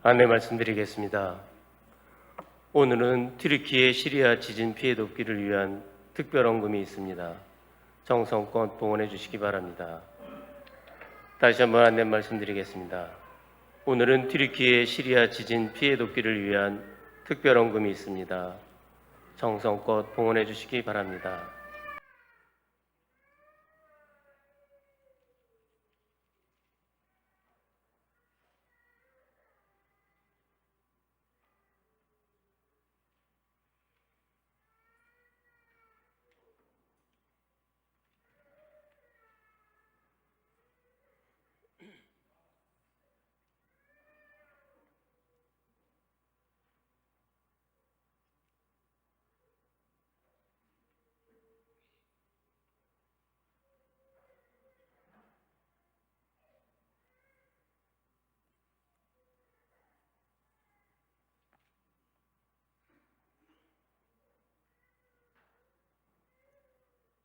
안내 말씀드리겠습니다. 오늘은 튀르키예 시리아 지진 피해 돕기를 위한 특별헌금이 있습니다. 정성껏 봉헌해 주시기 바랍니다. 다시 한번 안내 말씀드리겠습니다. 오늘은 튀르키예 시리아 지진 피해 돕기를 위한 특별헌금이 있습니다. 정성껏 봉헌해 주시기 바랍니다.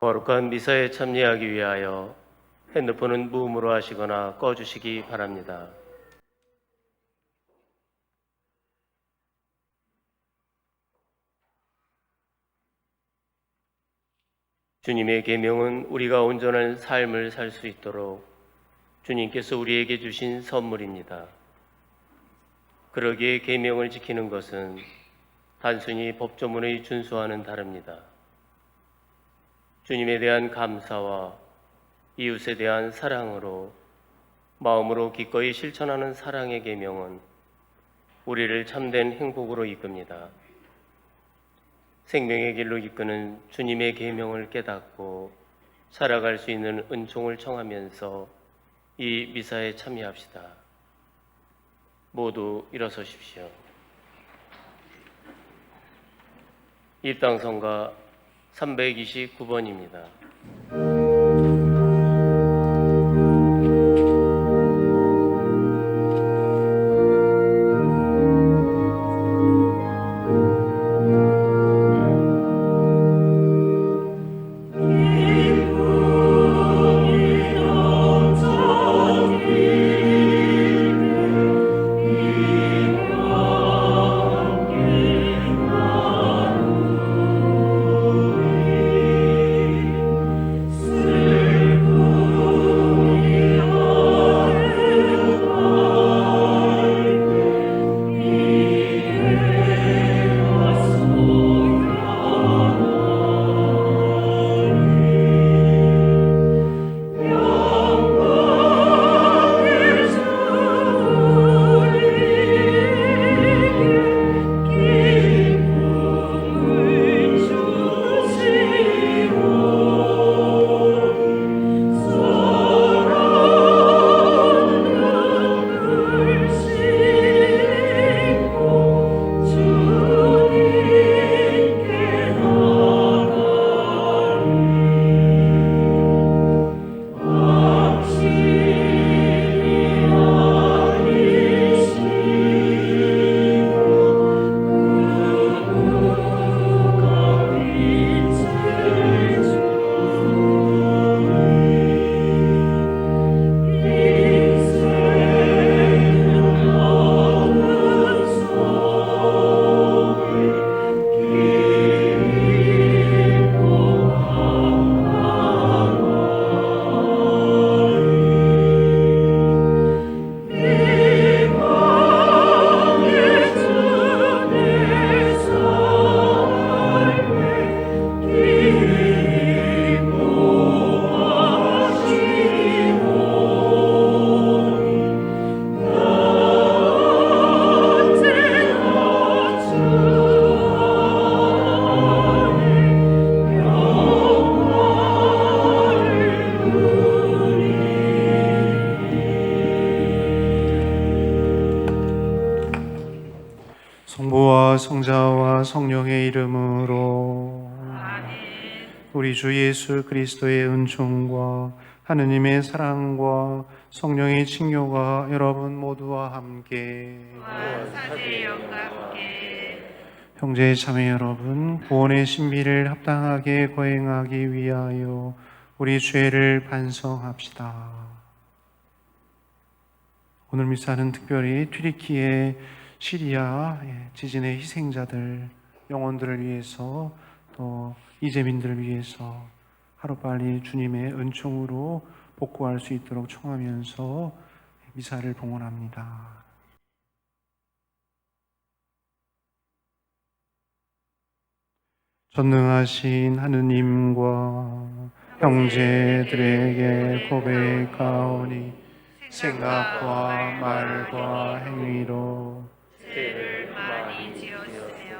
거룩한 미사에 참여하기 위하여 핸드폰은 무음으로 하시거나 꺼주시기 바랍니다. 주님의 계명은 우리가 온전한 삶을 살 수 있도록 주님께서 우리에게 주신 선물입니다. 그러기에 계명을 지키는 것은 단순히 법조문의 준수와는 다릅니다. 주님에 대한 감사와 이웃에 대한 사랑으로 마음으로 기꺼이 실천하는 사랑의 계명은 우리를 참된 행복으로 이끕니다. 생명의 길로 이끄는 주님의 계명을 깨닫고 살아갈 수 있는 은총을 청하면서 이 미사에 참여합시다. 모두 일어서십시오. 입당성가 329번입니다. 성부와 성자와 성령의 이름으로 우리 주 예수 그리스도의 은총과 하느님의 사랑과 성령의 친교가 여러분 모두와 함께 사제의 영과 함께 형제 자매 여러분, 구원의 신비를 합당하게 거행하기 위하여 우리 죄를 반성합시다. 오늘 미사는 특별히 튀르키예, 시리아 지진의 희생자들 영혼들을 위해서 또 이재민들을 위해서 하루빨리 주님의 은총으로 복구할 수 있도록 청하면서 미사를 봉헌합니다. 전능하신 하느님과 형제들에게 고백하오니 생각과 말과 행위로 죄를 많이 지었으며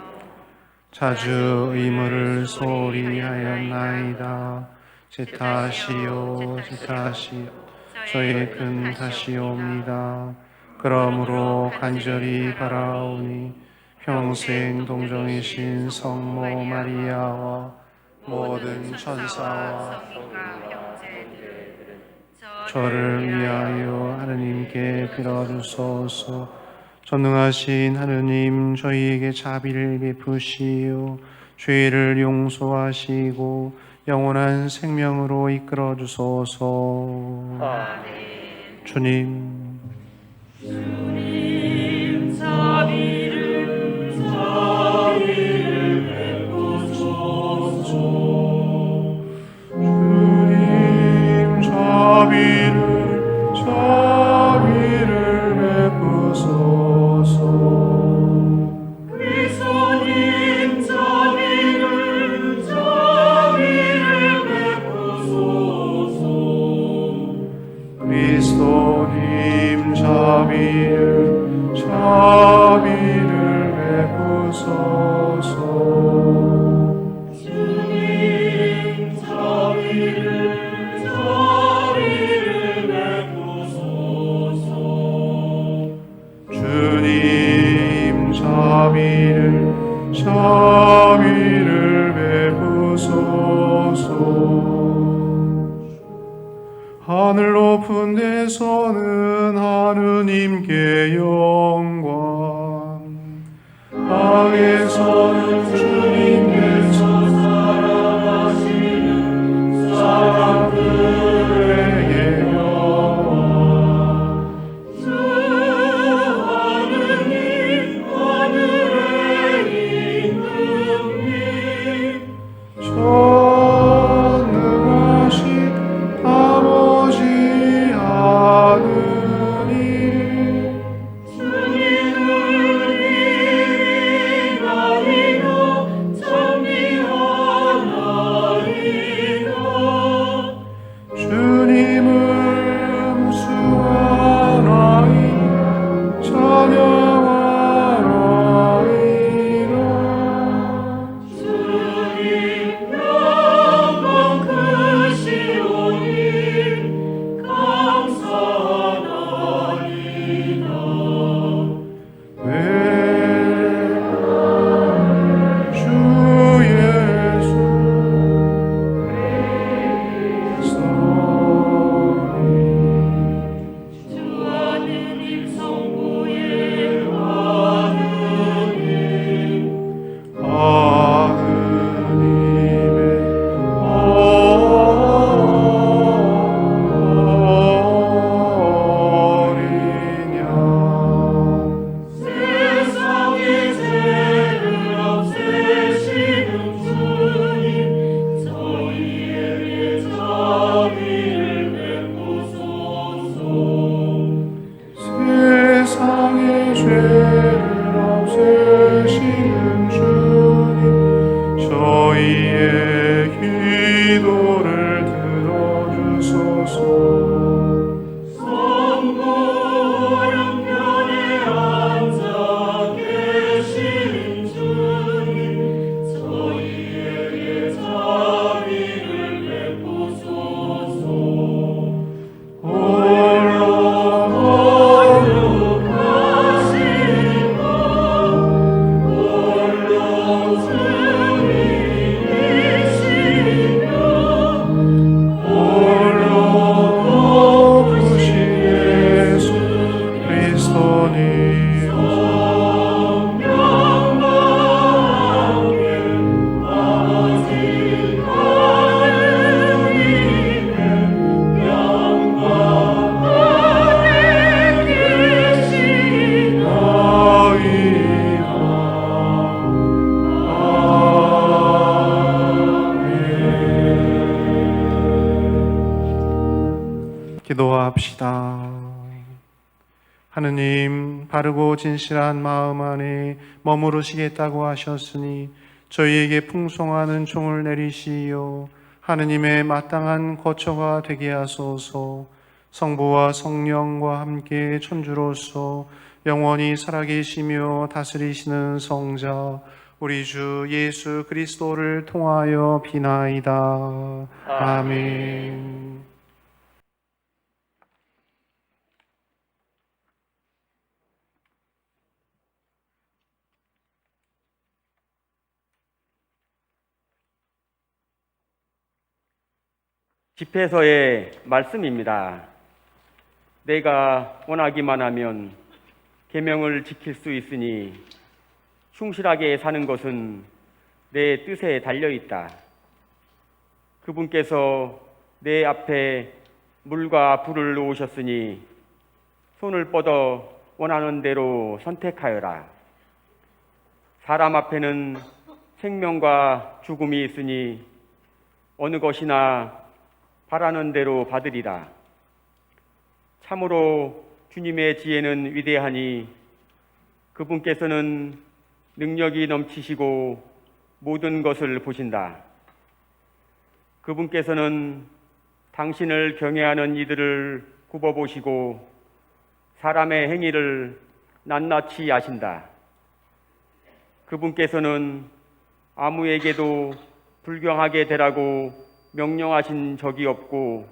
자주 의무를 소홀히 하였나이다. 제 탓이요 제 탓이요 저의 큰 탓이옵니다. 그러므로 간절히 바라오니 평생 동정이신 성모 마리아와 모든 천사와 성인과 형제들은 저를 위하여 하느님께 빌어주소서. 전능하신 하느님, 저희에게 자비를 베푸시오 죄를 용서하시고 영원한 생명으로 이끌어 주소서. 아멘. 주님, 주님 자비를 베푸소서. 그리스도님 자비를 베푸소서. 그리스도님 자비를 베푸소서. 주님 자비를 베푸소서. 주님 자비를 베푸소서. 하늘 높은 데서는 하느님께 영광, 땅에서는 주님께서 사랑하시는 사람들에게 영광. 주 하느님 하늘에 있는 님 전능하신 아버지 하느님, 주님을 위하여 하느님, 바르고 진실한 마음 안에 머무르시겠다고 하셨으니 저희에게 풍성한 은총을 내리시어 하느님의 마땅한 거처가 되게 하소서. 성부와 성령과 함께 천주로서 영원히 살아계시며 다스리시는 성자 우리 주 예수 그리스도를 통하여 비나이다. 아멘. 집회서의 말씀입니다. 내가 원하기만 하면 계명을 지킬 수 있으니 충실하게 사는 것은 내 뜻에 달려 있다. 그분께서 내 앞에 물과 불을 놓으셨으니 손을 뻗어 원하는 대로 선택하여라. 사람 앞에는 생명과 죽음이 있으니 어느 것이나 바라는 대로 받으리라. 참으로 주님의 지혜는 위대하니 그분께서는 능력이 넘치시고 모든 것을 보신다. 그분께서는 당신을 경외하는 이들을 굽어보시고 사람의 행위를 낱낱이 아신다. 그분께서는 아무에게도 불경하게 되라고 명령하신 적이 없고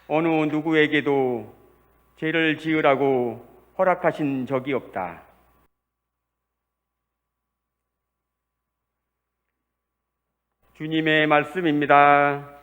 어느 누구에게도 죄를 지으라고 허락하신 적이 없다. 주님의 말씀입니다.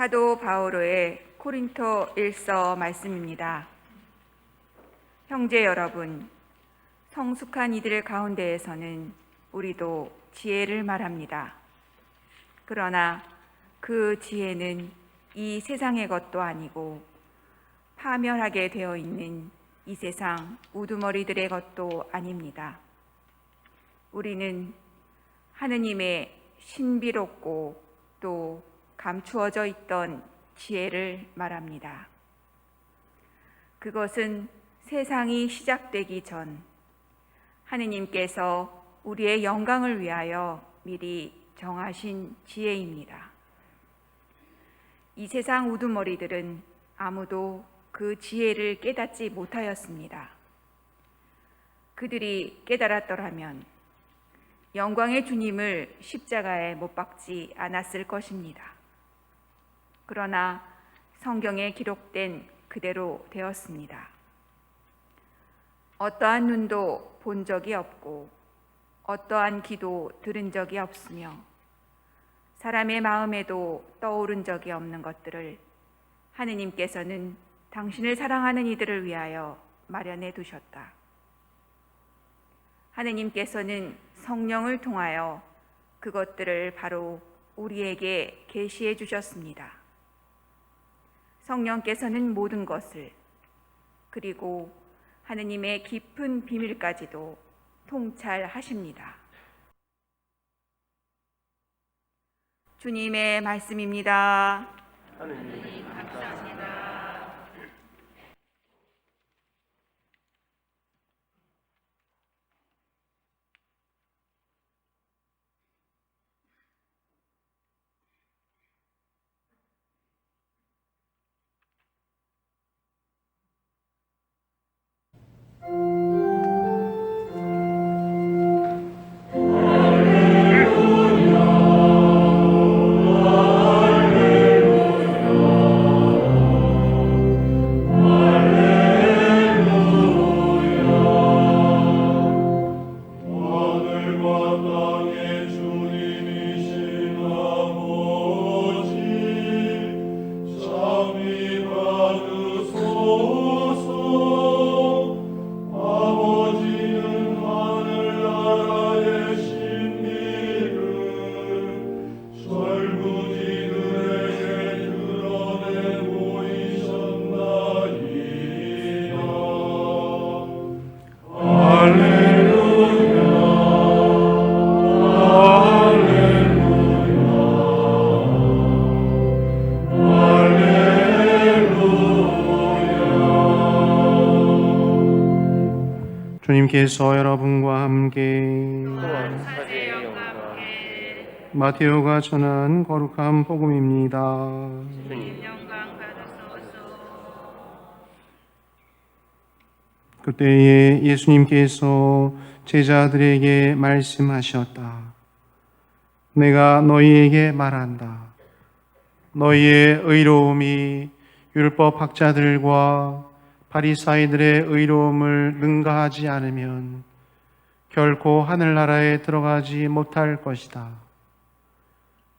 사도 바오로의 코린토 1서 말씀입니다. 형제 여러분, 성숙한 이들 가운데에서는 우리도 지혜를 말합니다. 그러나 그 지혜는 이 세상의 것도 아니고 파멸하게 되어 있는 이 세상 우두머리들의 것도 아닙니다. 우리는 하느님의 신비롭고 또 감추어져 있던 지혜를 말합니다. 그것은 세상이 시작되기 전 하느님께서 우리의 영광을 위하여 미리 정하신 지혜입니다. 이 세상 우두머리들은 아무도 그 지혜를 깨닫지 못하였습니다. 그들이 깨달았더라면 영광의 주님을 십자가에 못 박지 않았을 것입니다. 그러나 성경에 기록된 그대로 되었습니다. 어떠한 눈도 본 적이 없고 어떠한 귀도 들은 적이 없으며 사람의 마음에도 떠오른 적이 없는 것들을 하느님께서는 당신을 사랑하는 이들을 위하여 마련해 두셨다. 하느님께서는 성령을 통하여 그것들을 바로 우리에게 계시해 주셨습니다. 성령께서는 모든 것을, 그리고 하느님의 깊은 비밀까지도 통찰하십니다. 주님의 말씀입니다. 하느님 감사합니다. 주님께서 여러분과 함께 또한 사제의 영광 마테오가 전한 거룩한 복음입니다. 주님 영광 받으소서. 그때에 예수님께서 제자들에게 말씀하셨다. 내가 너희에게 말한다. 너희의 의로움이 율법 학자들과 바리사이들의 의로움을 능가하지 않으면 결코 하늘나라에 들어가지 못할 것이다.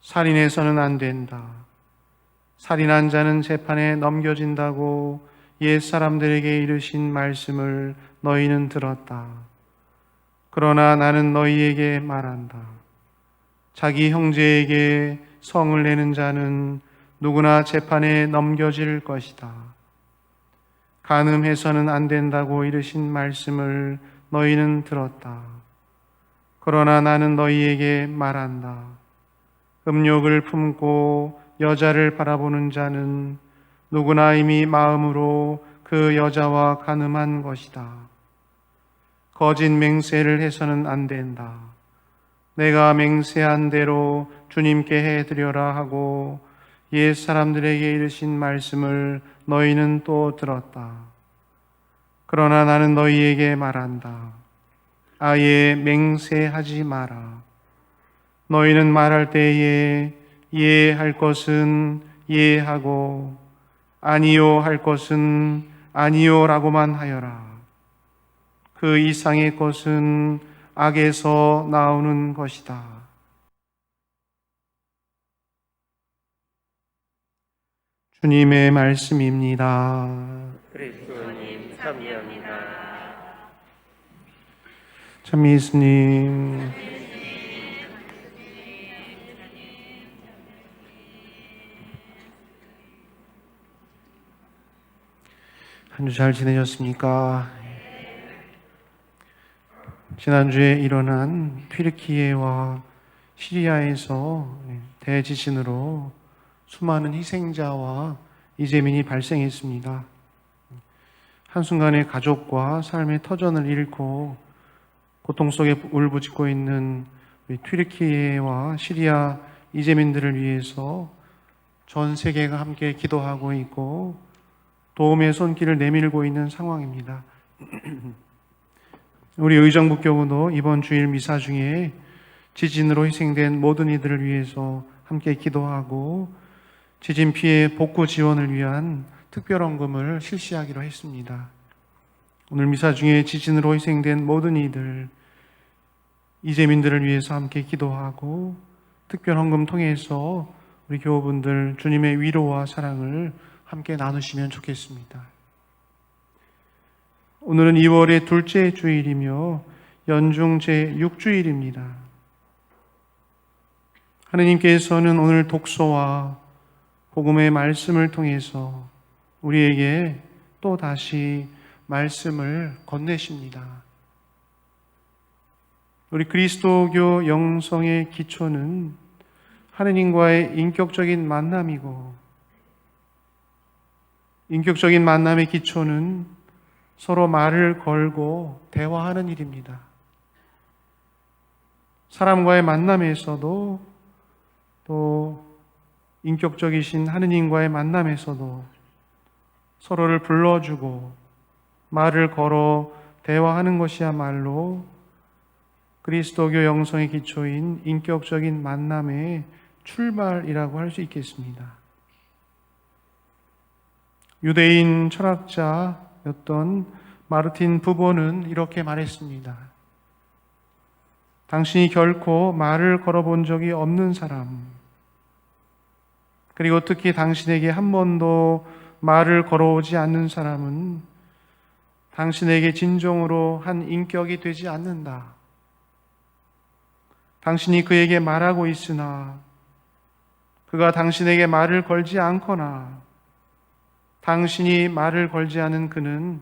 살인해서는 안 된다. 살인한 자는 재판에 넘겨진다고 옛 사람들에게 이르신 말씀을 너희는 들었다. 그러나 나는 너희에게 말한다. 자기 형제에게 성을 내는 자는 누구나 재판에 넘겨질 것이다. 간음해서는 안 된다고 이르신 말씀을 너희는 들었다. 그러나 나는 너희에게 말한다. 음욕을 품고 여자를 바라보는 자는 누구나 이미 마음으로 그 여자와 간음한 것이다. 거짓 맹세를 해서는 안 된다. 내가 맹세한 대로 주님께 해드려라 하고 옛 사람들에게 이르신 말씀을 너희는 또 들었다. 그러나 나는 너희에게 말한다. 아예 맹세하지 마라. 너희는 말할 때에 예할 것은 예하고 아니요 할 것은 아니요라고만 하여라. 그 이상의 것은 악에서 나오는 것이다. 주님의 말씀입니다. 그리스도님 참여합니다. 참 예수님, 한 주 잘 지내셨습니까? 지난주에 일어난 튀르키예와 시리아에서 대지진으로 수많은 희생자와 이재민이 발생했습니다. 한순간에 가족과 삶의 터전을 잃고 고통 속에 울부짖고 있는 우리 튀르키예와 시리아 이재민들을 위해서 전 세계가 함께 기도하고 있고 도움의 손길을 내밀고 있는 상황입니다. 우리 의정부교구도 이번 주일 미사 중에 지진으로 희생된 모든 이들을 위해서 함께 기도하고 지진 피해 복구 지원을 위한 특별헌금을 실시하기로 했습니다. 오늘 미사 중에 지진으로 희생된 모든 이들, 이재민들을 위해서 함께 기도하고 특별헌금 통해서 우리 교우분들 주님의 위로와 사랑을 함께 나누시면 좋겠습니다. 오늘은 2월의 둘째 주일이며 연중 제6주일입니다. 하느님께서는 오늘 독서와 복음의 말씀을 통해서 우리에게 또 다시 말씀을 건네십니다. 우리 그리스도교 영성의 기초는 하느님과의 인격적인 만남이고 인격적인 만남의 기초는 서로 말을 걸고 대화하는 일입니다. 사람과의 만남에서도 또 인격적이신 하느님과의 만남에서도 서로를 불러주고 말을 걸어 대화하는 것이야말로 그리스도교 영성의 기초인 인격적인 만남의 출발이라고 할 수 있겠습니다. 유대인 철학자였던 마르틴 부보는 이렇게 말했습니다. 당신이 결코 말을 걸어본 적이 없는 사람, 그리고 특히 당신에게 한 번도 말을 걸어오지 않는 사람은 당신에게 진정으로 한 인격이 되지 않는다. 당신이 그에게 말하고 있으나 그가 당신에게 말을 걸지 않거나 당신이 말을 걸지 않은 그는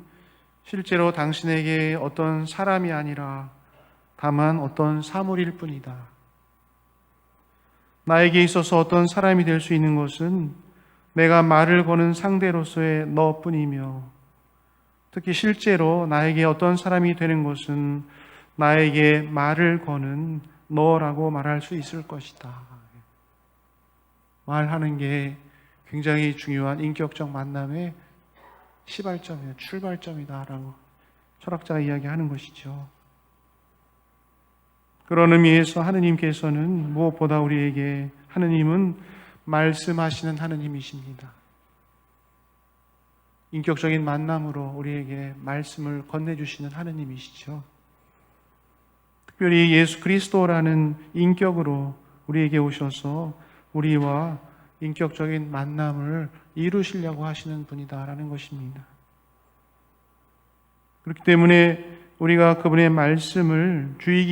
실제로 당신에게 어떤 사람이 아니라 다만 어떤 사물일 뿐이다. 나에게 있어서 어떤 사람이 될 수 있는 것은 내가 말을 거는 상대로서의 너뿐이며 특히 실제로 나에게 어떤 사람이 되는 것은 나에게 말을 거는 너라고 말할 수 있을 것이다. 말하는 게 굉장히 중요한 인격적 만남의 시발점이에요. 출발점이다라고 철학자가 이야기하는 것이죠. 그런 의미에서 하느님께서는 무엇보다 우리에게 하느님은 말씀하시는 하느님이십니다. 인격적인 만남으로 우리에게 말씀을 건네주시는 하느님이시죠. 특별히 예수 그리스도라는 인격으로 우리에게 오셔서 우리와 인격적인 만남을 이루시려고 하시는 분이다라는 것입니다. 그렇기 때문에 우리가 그분의 말씀을 주의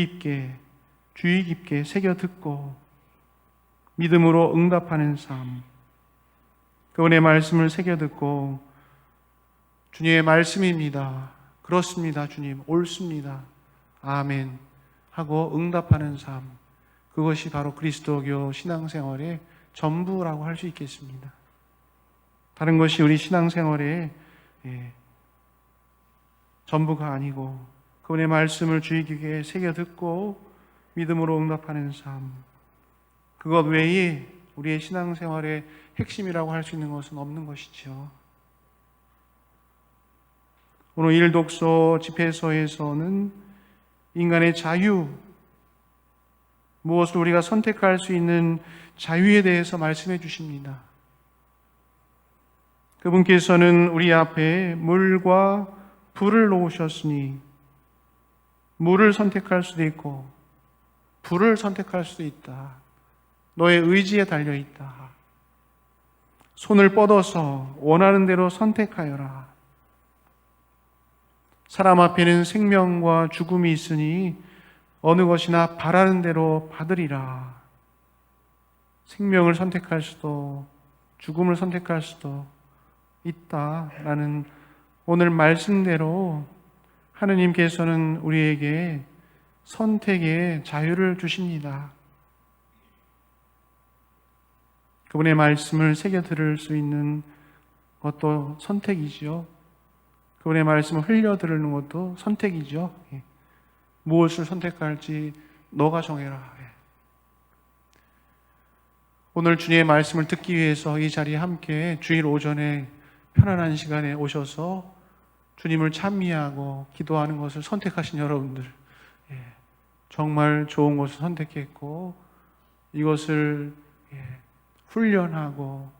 깊게 새겨 듣고 믿음으로 응답하는 삶, 그분의 말씀을 새겨 듣고 주님의 말씀입니다. 그렇습니다. 주님. 옳습니다. 아멘. 하고 응답하는 삶. 그것이 바로 그리스도교 신앙생활의 전부라고 할 수 있겠습니다. 다른 것이 우리 신앙생활의 전부가 아니고 그분의 말씀을 주의 깊게 새겨 듣고 믿음으로 응답하는 삶. 그것 외에 우리의 신앙생활의 핵심이라고 할 수 있는 것은 없는 것이죠. 오늘 일독서 집회서에서는 인간의 자유, 무엇을 우리가 선택할 수 있는 자유에 대해서 말씀해 주십니다. 그분께서는 우리 앞에 물과 불을 놓으셨으니 물을 선택할 수도 있고 불을 선택할 수도 있다. 너의 의지에 달려 있다. 손을 뻗어서 원하는 대로 선택하여라. 사람 앞에는 생명과 죽음이 있으니 어느 것이나 바라는 대로 받으리라. 생명을 선택할 수도 죽음을 선택할 수도 있다라는 오늘 말씀대로 하느님께서는 우리에게 선택의 자유를 주십니다. 그분의 말씀을 새겨 들을 수 있는 것도 선택이지요. 그분의 말씀을 흘려 들으는 것도 선택이죠. 무엇을 선택할지 너가 정해라. 오늘 주님의 말씀을 듣기 위해서 이 자리에 함께 주일 오전에 편안한 시간에 오셔서 주님을 찬미하고 기도하는 것을 선택하신 여러분들, 정말 좋은 것을 선택했고 이것을 훈련하고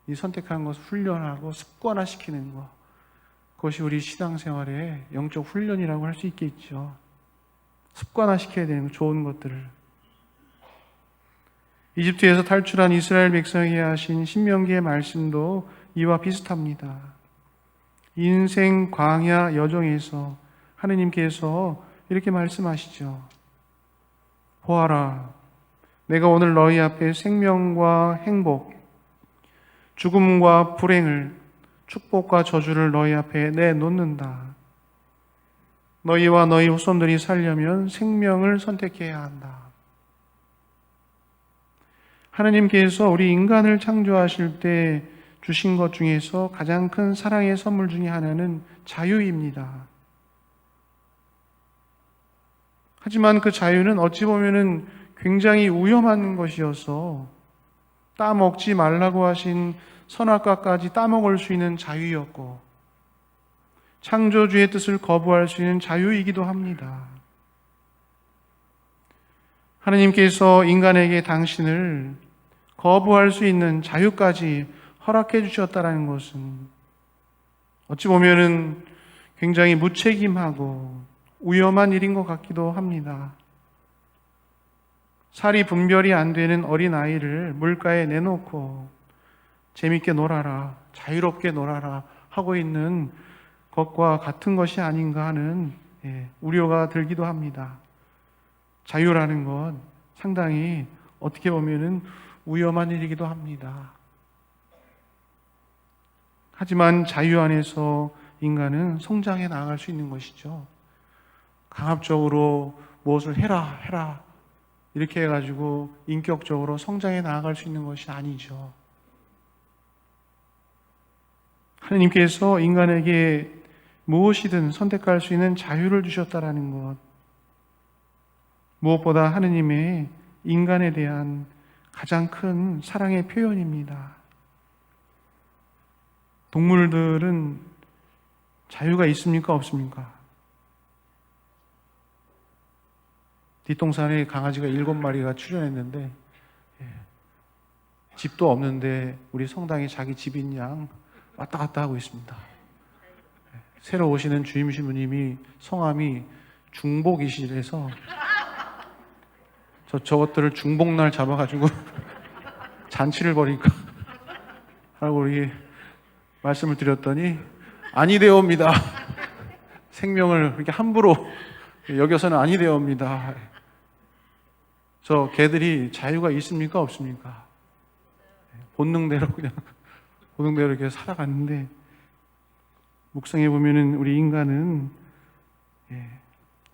이 선택한 것을 훈련하고 습관화시키는 것, 그것이 우리 신앙생활의 영적 훈련이라고 할 수 있겠죠. 습관화시켜야 되는 좋은 것들을. 이집트에서 탈출한 이스라엘 백성에게 하신 신명기의 말씀도 이와 비슷합니다. 인생 광야 여정에서 하느님께서 이렇게 말씀하시죠. 보아라, 내가 오늘 너희 앞에 생명과 행복, 죽음과 불행을, 축복과 저주를 너희 앞에 내놓는다. 너희와 너희 후손들이 살려면 생명을 선택해야 한다. 하느님께서 우리 인간을 창조하실 때 주신 것 중에서 가장 큰 사랑의 선물 중에 하나는 자유입니다. 하지만 그 자유는 어찌 보면은 굉장히 위험한 것이어서 따먹지 말라고 하신 선악과까지 따먹을 수 있는 자유였고 창조주의 뜻을 거부할 수 있는 자유이기도 합니다. 하느님께서 인간에게 당신을 거부할 수 있는 자유까지 허락해 주셨다는 것은 어찌 보면은 굉장히 무책임하고 위험한 일인 것 같기도 합니다. 살이 분별이 안 되는 어린아이를 물가에 내놓고 재밌게 놀아라, 자유롭게 놀아라 하고 있는 것과 같은 것이 아닌가 하는 우려가 들기도 합니다. 자유라는 건 상당히 어떻게 보면은 위험한 일이기도 합니다. 하지만 자유 안에서 인간은 성장해 나아갈 수 있는 것이죠. 강압적으로 무엇을 해라 이렇게 해가지고 인격적으로 성장해 나아갈 수 있는 것이 아니죠. 하느님께서 인간에게 무엇이든 선택할 수 있는 자유를 주셨다라는 것, 무엇보다 하느님의 인간에 대한 가장 큰 사랑의 표현입니다. 동물들은 자유가 있습니까? 없습니까? 뒷동산에 강아지가 7마리가 출연했는데 집도 없는데 우리 성당에 자기 집인 양 왔다 갔다 하고 있습니다. 새로 오시는 주임신부님이 성함이 중복이시래서 저것들을 중복날 잡아가지고 잔치를 벌이니까 하고 우리 말씀을 드렸더니 아니되옵니다. 생명을 그렇게 함부로 여겨서는 아니되옵니다. 저 개들이 자유가 있습니까? 없습니까? 본능대로 그냥 도덕대로 이렇게 살아갔는데 묵상해 보면은 우리 인간은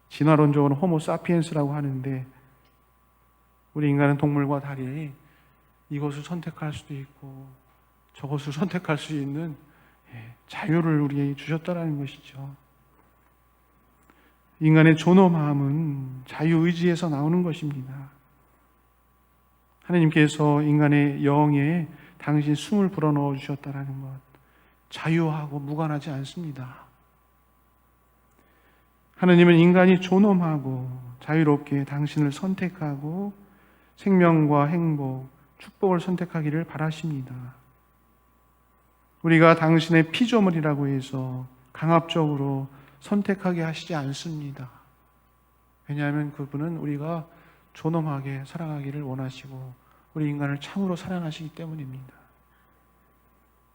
진화론적으로 호모 사피엔스라고 하는데 우리 인간은 동물과 달리 이것을 선택할 수도 있고 저것을 선택할 수 있는 자유를 우리에게 주셨다라는 것이죠. 인간의 존엄함은 자유의지에서 나오는 것입니다. 하나님께서 인간의 영에 당신 숨을 불어넣어 주셨다라는 것, 자유하고 무관하지 않습니다. 하나님은 인간이 존엄하고 자유롭게 당신을 선택하고 생명과 행복, 축복을 선택하기를 바라십니다. 우리가 당신의 피조물이라고 해서 강압적으로 선택하게 하시지 않습니다. 왜냐하면 그분은 우리가 존엄하게 살아가기를 원하시고 우리 인간을 참으로 사랑하시기 때문입니다.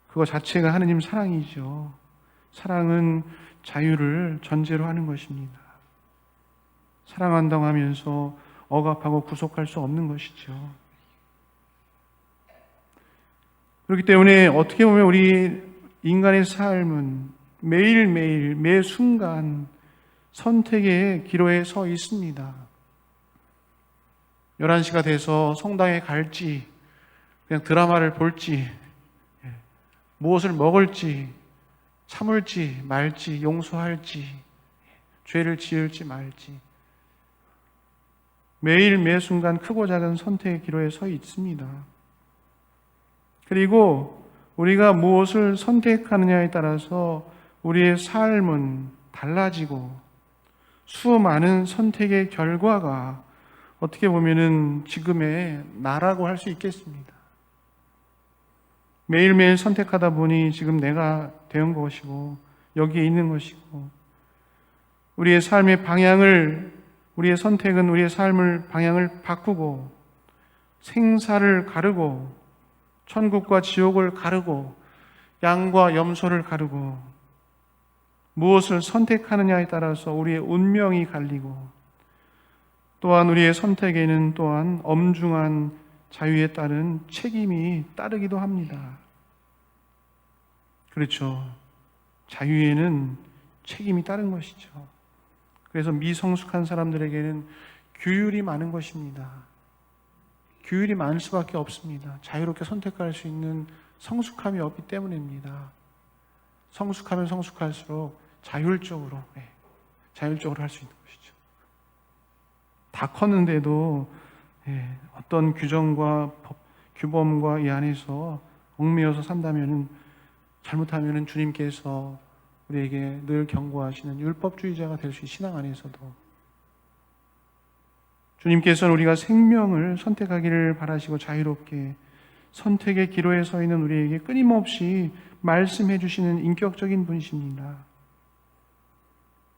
그거 자체가 하느님 사랑이죠. 사랑은 자유를 전제로 하는 것입니다. 사랑한다고 하면서 억압하고 구속할 수 없는 것이죠. 그렇기 때문에 어떻게 보면 우리 인간의 삶은 매일매일 매 순간 선택의 기로에 서 있습니다. 11시가 돼서 성당에 갈지 그냥 드라마를 볼지 무엇을 먹을지 참을지 말지 용서할지 죄를 지을지 말지 매일 매 순간 크고 작은 선택의 기로에 서 있습니다. 그리고 우리가 무엇을 선택하느냐에 따라서 우리의 삶은 달라지고 수많은 선택의 결과가 어떻게 보면은 지금의 나라고 할 수 있겠습니다. 매일매일 선택하다 보니 지금 내가 된 것이고 여기에 있는 것이고 우리의 삶의 방향을 우리의 선택은 우리의 삶을 방향을 바꾸고 생사를 가르고 천국과 지옥을 가르고 양과 염소를 가르고 무엇을 선택하느냐에 따라서 우리의 운명이 갈리고 또한 우리의 선택에는 또한 엄중한 자유에 따른 책임이 따르기도 합니다. 그렇죠. 자유에는 책임이 따른 것이죠. 그래서 미성숙한 사람들에게는 규율이 많은 것입니다. 규율이 많을 수밖에 없습니다. 자유롭게 선택할 수 있는 성숙함이 없기 때문입니다. 성숙하면 성숙할수록 자율적으로 할 수 있는 것이죠. 다 컸는데도 어떤 규정과 규범과 이 안에서 얽매여서 산다면은 잘못하면은 주님께서 우리에게 늘 경고하시는 율법주의자가 될 수 있는 신앙 안에서도 주님께서는 우리가 생명을 선택하기를 바라시고 자유롭게 선택의 기로에 서 있는 우리에게 끊임없이 말씀해 주시는 인격적인 분이십니다.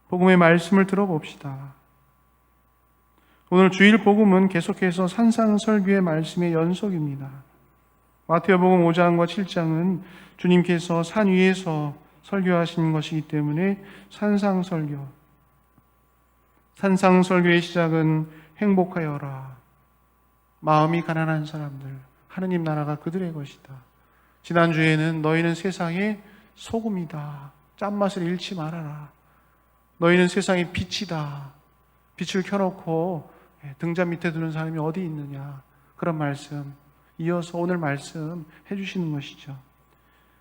복음의 말씀을 들어봅시다. 오늘 주일 복음은 계속해서 산상설교의 말씀의 연속입니다. 마태복음 5장과 7장은 주님께서 산 위에서 설교하신 것이기 때문에 산상설교. 산상설교의 시작은 행복하여라. 마음이 가난한 사람들, 하느님 나라가 그들의 것이다. 지난주에는 너희는 세상의 소금이다. 짠맛을 잃지 말아라. 너희는 세상의 빛이다. 빛을 켜놓고 등잔 밑에 두는 사람이 어디 있느냐. 그런 말씀 이어서 오늘 말씀 해주시는 것이죠.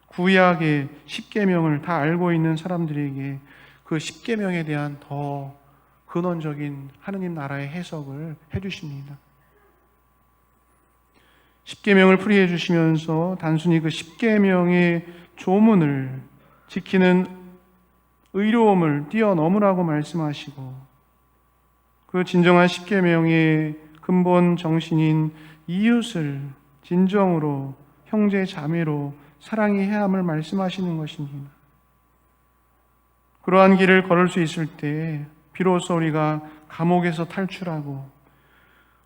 구약의 10계명을 다 알고 있는 사람들에게 그 10계명에 대한 더 근원적인 하느님 나라의 해석을 해주십니다. 10계명을 풀이해 주시면서 단순히 그 10계명의 조문을 지키는 의로움을 뛰어넘으라고 말씀하시고 그 진정한 10계명의 근본 정신인 이웃을 진정으로 형제 자매로 사랑해야 함을 말씀하시는 것입니다. 그러한 길을 걸을 수 있을 때 비로소 우리가 감옥에서 탈출하고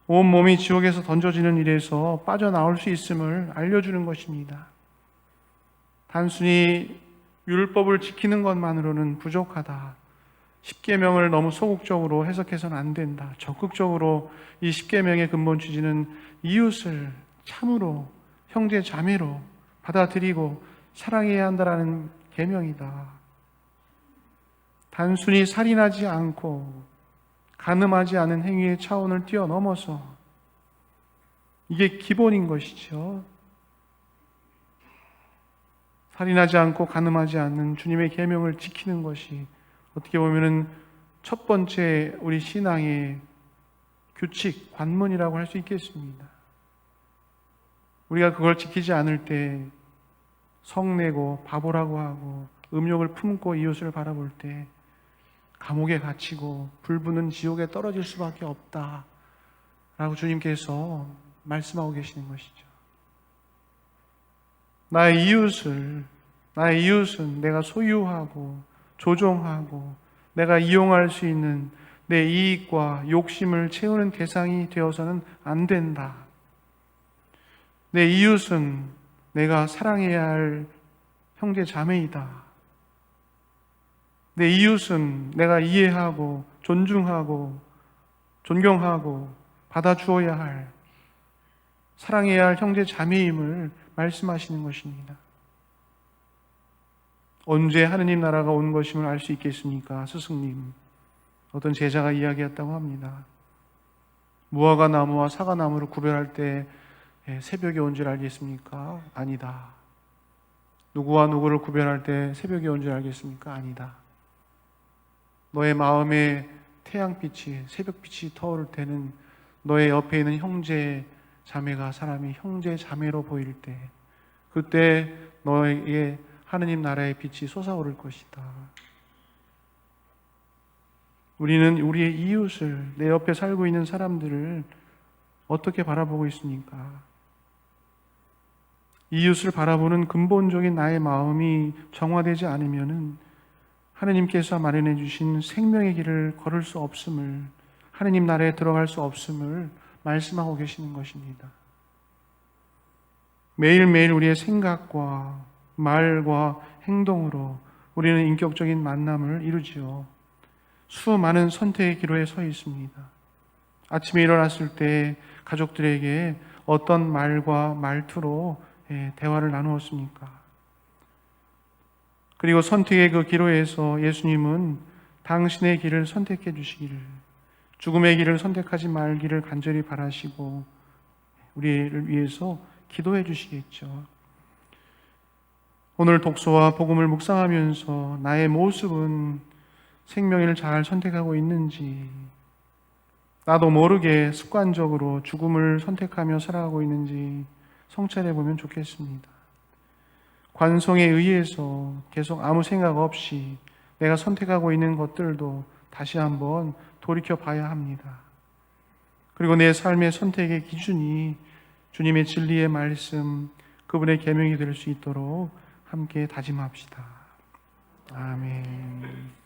온몸이 지옥에서 던져지는 일에서 빠져나올 수 있음을 알려주는 것입니다. 단순히 율법을 지키는 것만으로는 부족하다. 10계명을 너무 소극적으로 해석해서는 안 된다. 적극적으로 이 10계명의 근본 취지는 이웃을 참으로 형제 자매로 받아들이고 사랑해야 한다라는 계명이다. 단순히 살인하지 않고 간음하지 않은 행위의 차원을 뛰어넘어서 이게 기본인 것이죠. 살인하지 않고 간음하지 않는 주님의 계명을 지키는 것이 어떻게 보면은 첫 번째 우리 신앙의 규칙, 관문이라고 할 수 있겠습니다. 우리가 그걸 지키지 않을 때 성내고 바보라고 하고 음욕을 품고 이웃을 바라볼 때 감옥에 갇히고 불붙는 지옥에 떨어질 수밖에 없다라고 주님께서 말씀하고 계시는 것이죠. 나의 이웃은 내가 소유하고 조종하고 내가 이용할 수 있는 내 이익과 욕심을 채우는 대상이 되어서는 안 된다. 내 이웃은 내가 사랑해야 할 형제 자매이다. 내 이웃은 내가 이해하고 존중하고 존경하고 받아주어야 할 사랑해야 할 형제 자매임을 말씀하시는 것입니다. 언제 하느님 나라가 온 것임을 알 수 있겠습니까? 스승님, 어떤 제자가 이야기했다고 합니다. 무화과 나무와 사과 나무를 구별할 때 새벽이 온 줄 알겠습니까? 아니다. 누구와 누구를 구별할 때 새벽이 온 줄 알겠습니까? 아니다. 너의 마음에 태양빛이, 새벽빛이 터오를 때는 너의 옆에 있는 형제 자매가 사람이 형제 자매로 보일 때, 그때 너에게 하느님 나라의 빛이 솟아오를 것이다. 우리는 우리의 이웃을, 내 옆에 살고 있는 사람들을 어떻게 바라보고 있습니까? 이웃을 바라보는 근본적인 나의 마음이 정화되지 않으면은 하느님께서 마련해 주신 생명의 길을 걸을 수 없음을, 하느님 나라에 들어갈 수 없음을 말씀하고 계시는 것입니다. 매일매일 우리의 생각과 말과 행동으로 우리는 인격적인 만남을 이루지요. 수많은 선택의 기로에 서 있습니다. 아침에 일어났을 때 가족들에게 어떤 말과 말투로 대화를 나누었습니까? 그리고 선택의 그 기로에서 예수님은 당신의 길을 선택해 주시기를, 죽음의 길을 선택하지 말기를 간절히 바라시고 우리를 위해서 기도해 주시겠죠. 오늘 독서와 복음을 묵상하면서 나의 모습은 생명을 잘 선택하고 있는지, 나도 모르게 습관적으로 죽음을 선택하며 살아가고 있는지 성찰해 보면 좋겠습니다. 관성에 의해서 계속 아무 생각 없이 내가 선택하고 있는 것들도 다시 한번 돌이켜 봐야 합니다. 그리고 내 삶의 선택의 기준이 주님의 진리의 말씀, 그분의 계명이 될 수 있도록 함께 다짐합시다. 아멘.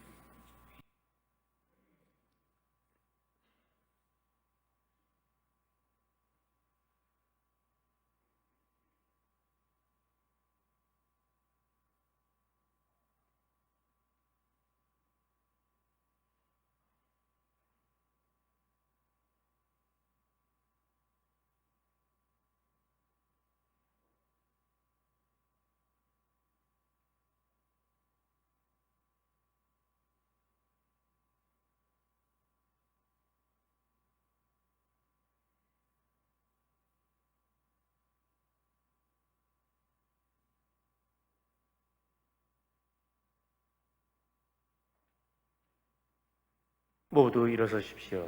모두 일어서십시오.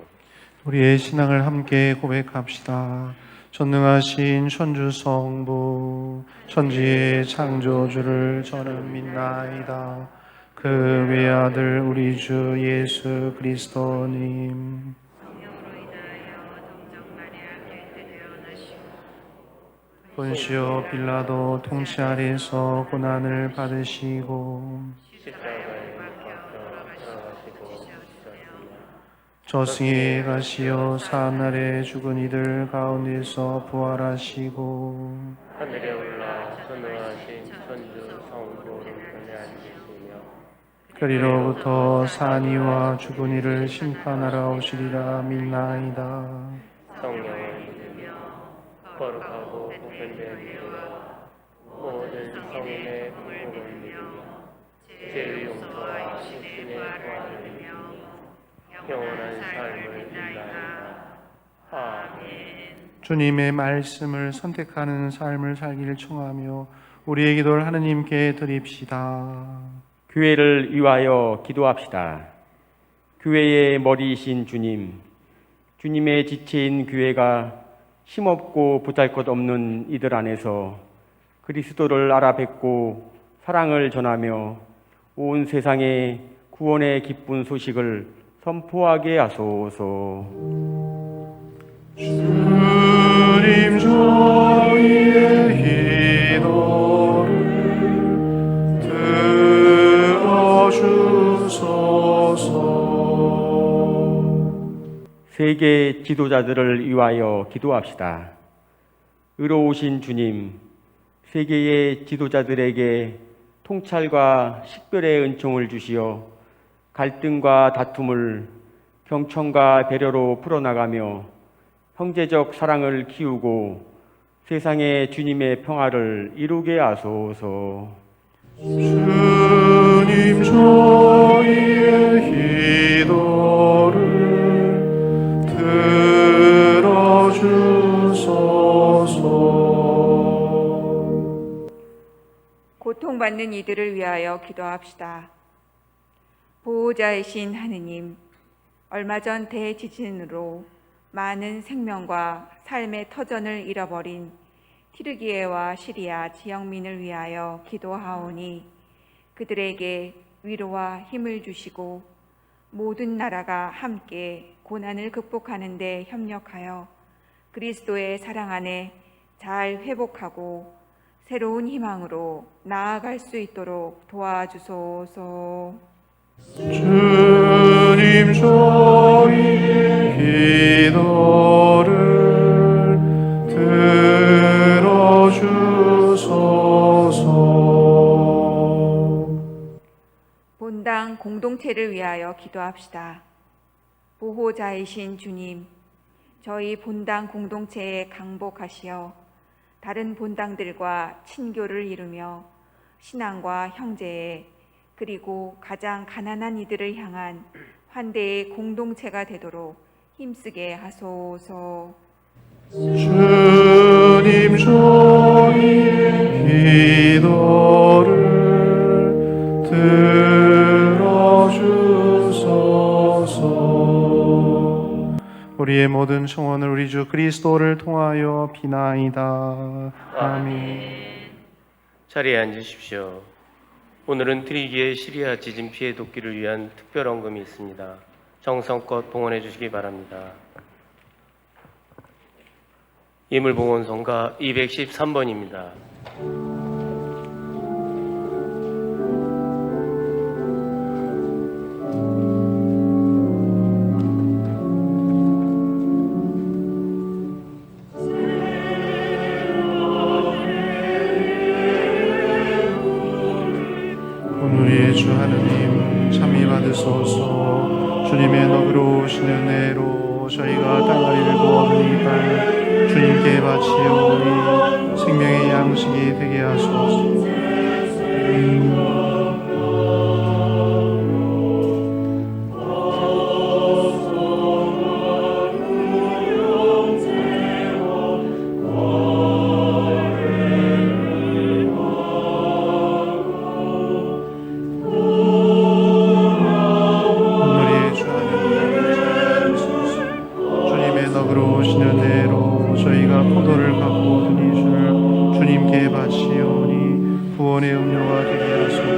우리의 신앙을 함께 고백합시다. 전능하신 천주성부, 천지의 창조주를 저는 믿나이다. 그 외아들 우리 주 예수 그리스도님, 본시오 빌라도 통치 아래서 고난을 받으시고 십자가에 박혀 돌아가시고 지셨으며 저승에 가시어 사날에 죽은 이들 가운데서 부활하시고 하늘에 올라 전능하신 천주 성부 오른편에 앉으시며 그리로부터 산이와 죽은 이를 심판하러 오시리라 믿나이다. 성령을 믿으며 거룩하고 보편된 교회와 모든 성인의 주님의 말씀을 선택하는 삶을 살기를 청하며 우리의 기도를 하느님께 드립시다. 교회를 위하여 기도합시다. 교회의 머리이신 주님, 주님의 지체인 교회가 힘없고 보잘것없는 이들 안에서 그리스도를 알아뵙고 사랑을 전하며 온 세상에 구원의 기쁜 소식을 선포하게 하소서. 주님 저희의 기도를 들어주소서. 세계 지도자들을 위하여 기도합시다. 의로우신 주님, 세계의 지도자들에게 통찰과 식별의 은총을 주시어 갈등과 다툼을 경청과 배려로 풀어나가며 형제적 사랑을 키우고 세상에 주님의 평화를 이루게 하소서. 주님 저희의 기도를 들어주소서. 고통받는 이들을 위하여 기도합시다. 보호자이신 하느님, 얼마 전 대지진으로 많은 생명과 삶의 터전을 잃어버린 티르기에와 시리아 지역민을 위하여 기도하오니 그들에게 위로와 힘을 주시고 모든 나라가 함께 고난을 극복하는 데 협력하여 그리스도의 사랑 안에 잘 회복하고 새로운 희망으로 나아갈 수 있도록 도와주소서. 주님 저희의 기도를 들어주소서. 본당 공동체를 위하여 기도합시다. 보호자이신 주님, 저희 본당 공동체에 강복하시어 다른 본당들과 친교를 이루며 신앙과 형제에 그리고 가장 가난한 이들을 향한 환대의 공동체가 되도록 힘쓰게 하소서. 주님 저희의 기도를 들어주소서. 우리의 모든 청원을 우리 주 그리스도를 통하여 비나이다. 아멘. 자리에 앉으십시오. 오늘은 트리기의 시리아 지진 피해 돕기를 위한 특별 헌금이 있습니다. 정성껏 봉헌해 주시기 바랍니다. 예물봉헌성가 213번입니다. 우리의 주 하느님 참히 받으소서. 주님의 너그러우신 은혜로 저희가 땅아리를 구원이발 주님께 바치오니 생명의 양식이 되게 하소서. 너그러우시는 대로 저희가 포도를 갖고 드니 줄 주님께 바치오니 구원의 음료가 되게 하소서.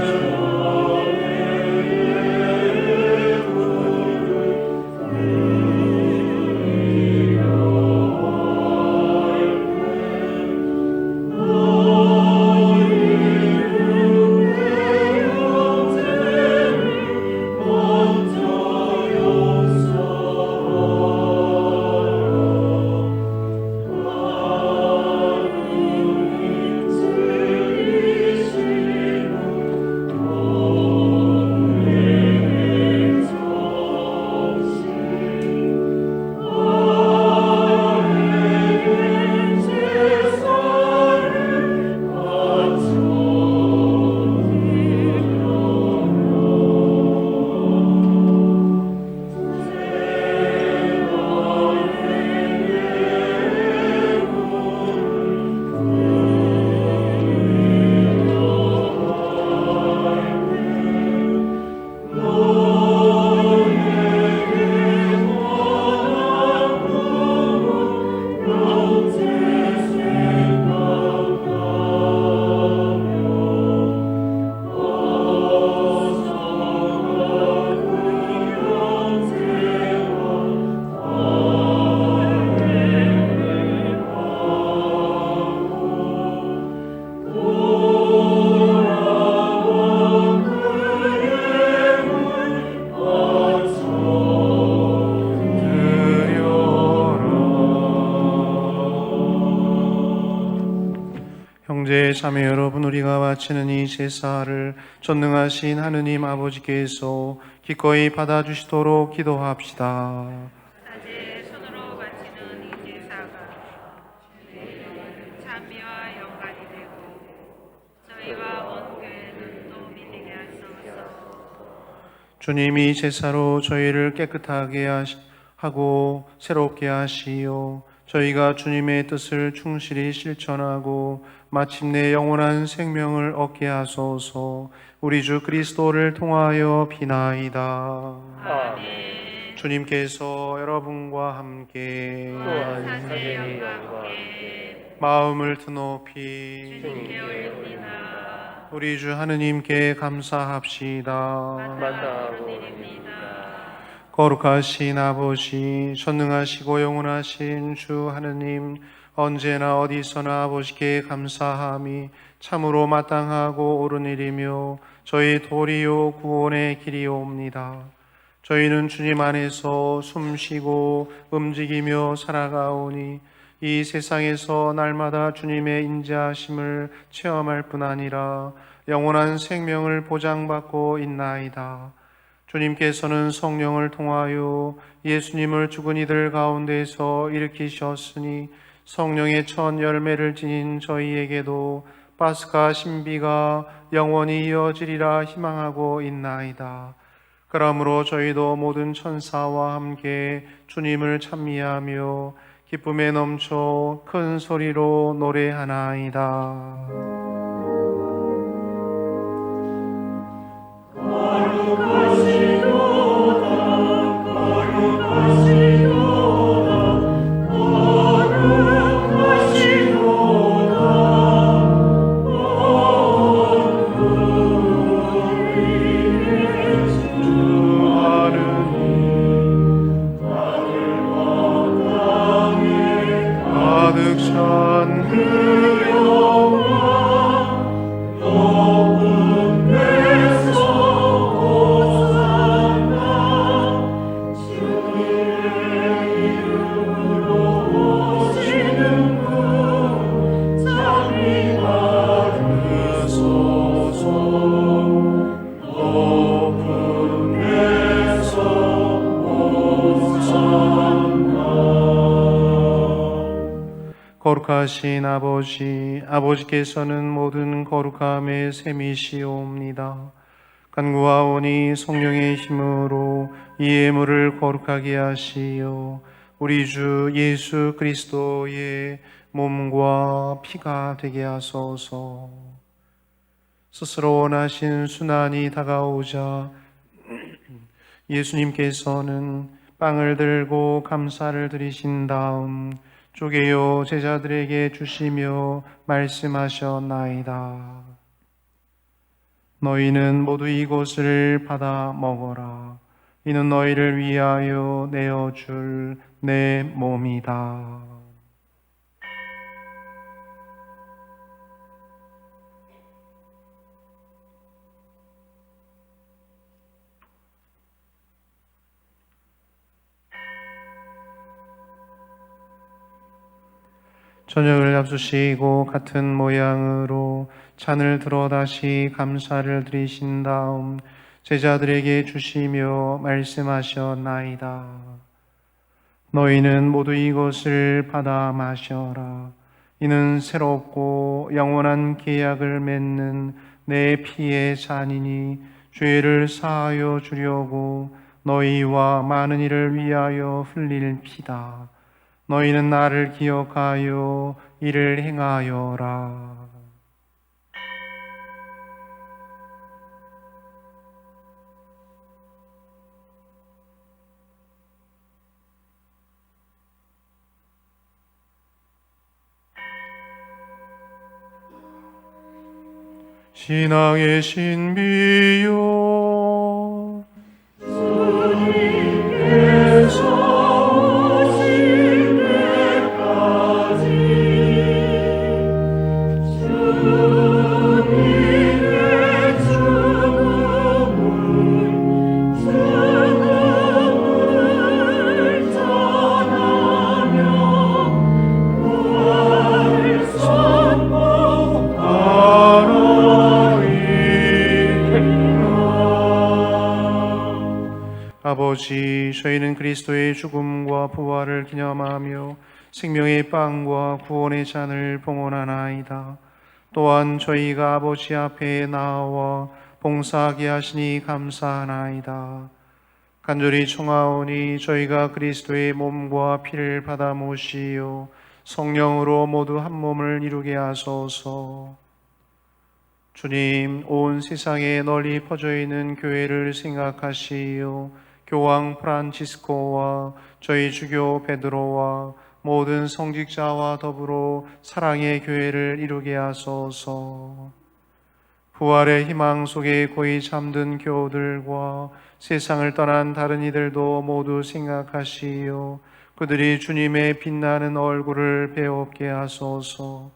자매 여러분, 우리가 바치는 이 제사를 전능하신 하느님 아버지께서 기꺼이 받아주시도록 기도합시다. 사제 손으로 바치는 이 제사가 찬미와 영광이 되고 저희와 온 교회는 또 믿게 하소서. 주님이 제사로 저희를 깨끗하게 하고 새롭게 하시오. 저희가 주님의 뜻을 충실히 실천하고 마침내 영원한 생명을 얻게 하소서. 우리 주 그리스도를 통하여 비나이다. 아멘. 주님께서 여러분과 함께 또한 사제의 영과 함께 마음을 드높이 주님께 올립니다. 우리 주 하느님께 감사합시다. 마땅하고 입니다. 거룩하신 아버지, 전능하시고 영원하신 주 하느님, 언제나 어디서나 아버지께 감사함이 참으로 마땅하고 옳은 일이며 저희 도리요 구원의 길이옵니다. 저희는 주님 안에서 숨쉬고 움직이며 살아가오니 이 세상에서 날마다 주님의 인자하심을 체험할 뿐 아니라 영원한 생명을 보장받고 있나이다. 주님께서는 성령을 통하여 예수님을 죽은 이들 가운데서 일으키셨으니 성령의 첫 열매를 지닌 저희에게도 파스카 신비가 영원히 이어지리라 희망하고 있나이다. 그러므로 저희도 모든 천사와 함께 주님을 찬미하며 기쁨에 넘쳐 큰 소리로 노래하나이다. 가득 찬 그 영광 높은 데서 호산나 주의 이름으로 오시는 분 찬미 받으소서. 높은 데서 호산나. 거룩하신 아버지, 아버지께서는 모든 거룩함의 셈이시옵니다. 간구하오니 성령의 힘으로 이 예물을 거룩하게 하시어 우리 주 예수 그리스도의 몸과 피가 되게 하소서. 스스로 원하신 순환이 다가오자 예수님께서는 빵을 들고 감사를 드리신 다음 쪼개어 제자들에게 주시며 말씀하셨나이다. 너희는 모두 이것을 받아 먹어라. 이는 너희를 위하여 내어줄 내 몸이다. 저녁을 앞두시고 같은 모양으로 잔을 들어 다시 감사를 드리신 다음 제자들에게 주시며 말씀하셨나이다. 너희는 모두 이것을 받아 마셔라. 이는 새롭고 영원한 계약을 맺는 내 피의 잔이니 죄를 사하여 주려고 너희와 많은 이를 위하여 흘릴 피다. 너희는 나를 기억하여 이를 행하여라. 신앙의 신비요 주님께서 오실 때까지 주님의 죽음을 전하며 부활을 선포하라. 아버지, 저희는 그리스도의 죽음과 부활을 기념하며 생명의 빵과 구원의 잔을 봉헌하나이다. 또한 저희가 아버지 앞에 나와 봉사하게 하시니 감사하나이다. 간절히 청하오니 저희가 그리스도의 몸과 피를 받아 모시어 성령으로 모두 한 몸을 이루게 하소서. 주님, 온 세상에 널리 퍼져 있는 교회를 생각하시어 교황 프란치스코와 저희 주교 베드로와 모든 성직자와 더불어 사랑의 교회를 이루게 하소서. 부활의 희망 속에 고이 잠든 교우들과 세상을 떠난 다른 이들도 모두 생각하시어 그들이 주님의 빛나는 얼굴을 배웁게 하소서.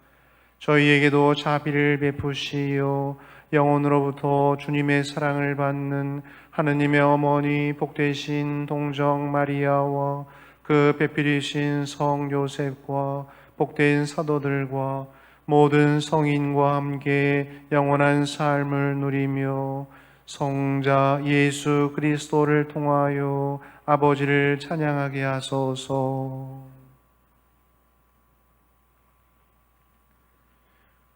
저희에게도 자비를 베푸시어 영혼으로부터 주님의 사랑을 받는 하느님의 어머니 복되신 동정 마리아와 그 배필이신 성 요셉과 복된 사도들과 모든 성인과 함께 영원한 삶을 누리며 성자 예수 그리스도를 통하여 아버지를 찬양하게 하소서.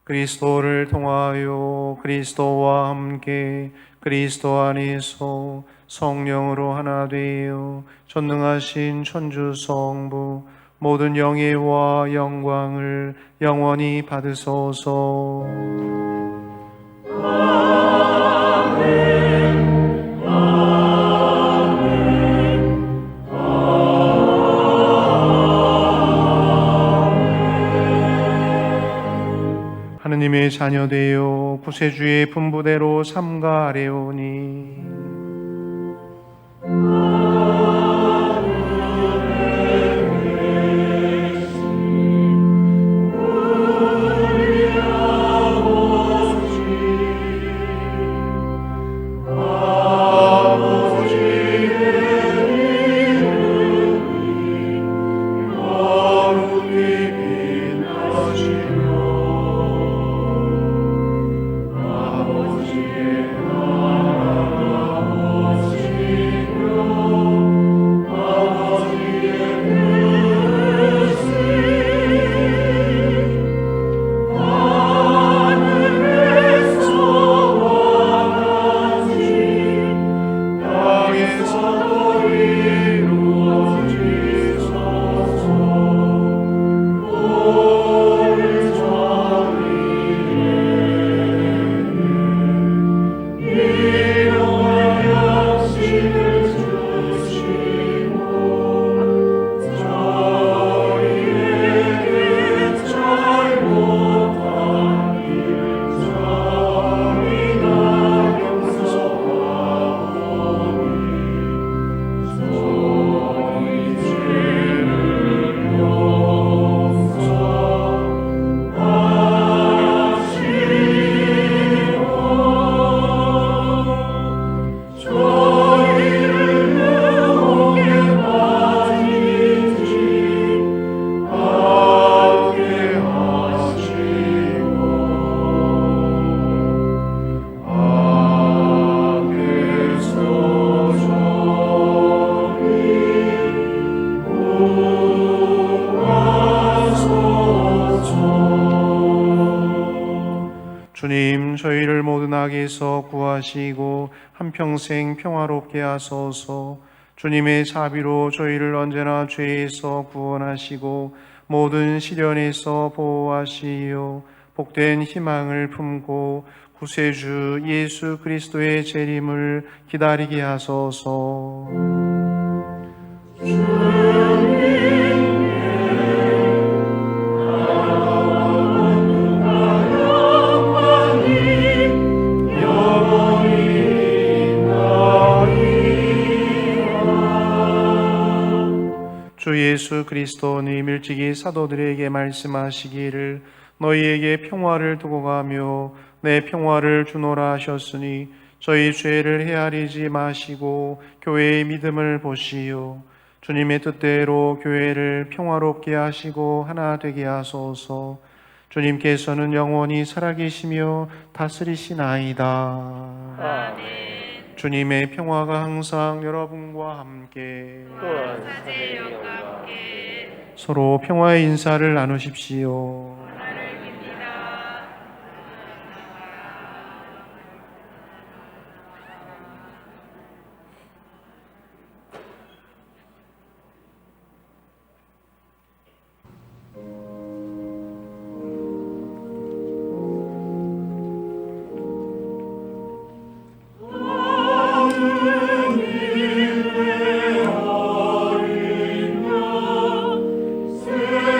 그리스도를 통하여 그리스도와 함께 그리스도 안에서 성령으로 하나 되어 전능하신 천주 성부 모든 영예와 영광을 영원히 받으소서. 하느님의 자녀 되어 구세주의 분부대로 삼가하려니 주님, 저희를 모든 악에서 구하시고 한평생 평화롭게 하소서. 주님의 자비로 저희를 언제나 죄에서 구원하시고 모든 시련에서 보호하시어 복된 희망을 품고 구세주 예수 그리스도의 재림을 기다리게 하소서. 주 예수 그리스도님 일찍이 사도들에게 말씀하시기를 너희에게 평화를 두고 가며 내 평화를 주노라 하셨으니 저희 죄를 헤아리지 마시고 교회의 믿음을 보시오. 주님의 뜻대로 교회를 평화롭게 하시고 하나 되게 하소서. 주님께서는 영원히 살아계시며 다스리시나이다. 아멘. 주님의 평화가 항상 여러분과 함께 또한 사제의 영과 함께 서로 평화의 인사를 나누십시오.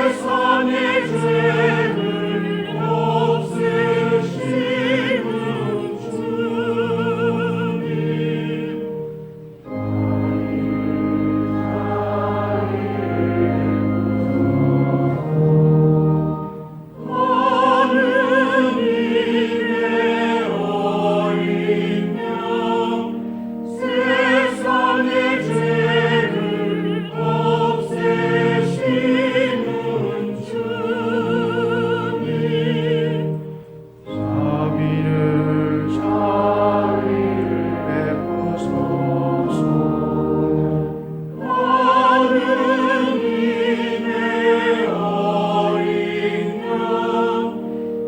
세상의 죄를 없애시는 주님 하느님의 어린 양 세상의 죄를 없애시는 주님 자비를 베푸소서. 하느님의 어린 양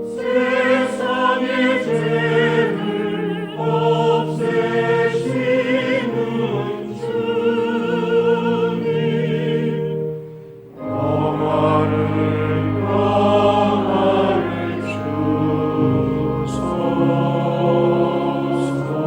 세상의 죄를 없애시는 주님 평화를 주소서.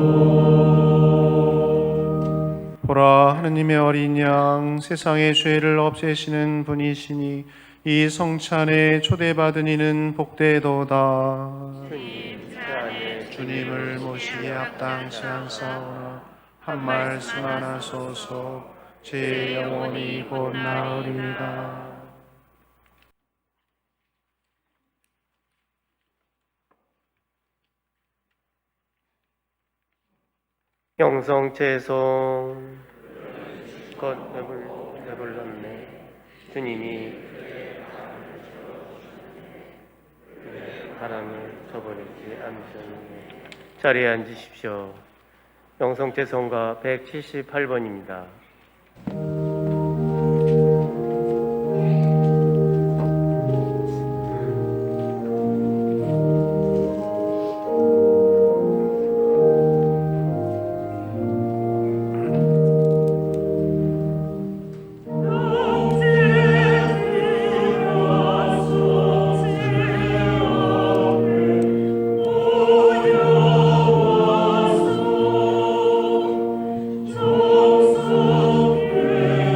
보라, 하느님의 어린 양 세상의 죄를 없애시는 분이시니 이 성찬에 초대받은 이는 복되도다. 주님 제 안에 주님을 모시기에 합당치 않사오나 한 말씀 하나소서. 제 영혼이 곧 나으리이다. 영성채송 것 내불렀네. 주님이 바람을 쳐버리지 않으셨네. 자리에 앉으십시오. 영성채송가 178번입니다. 정성을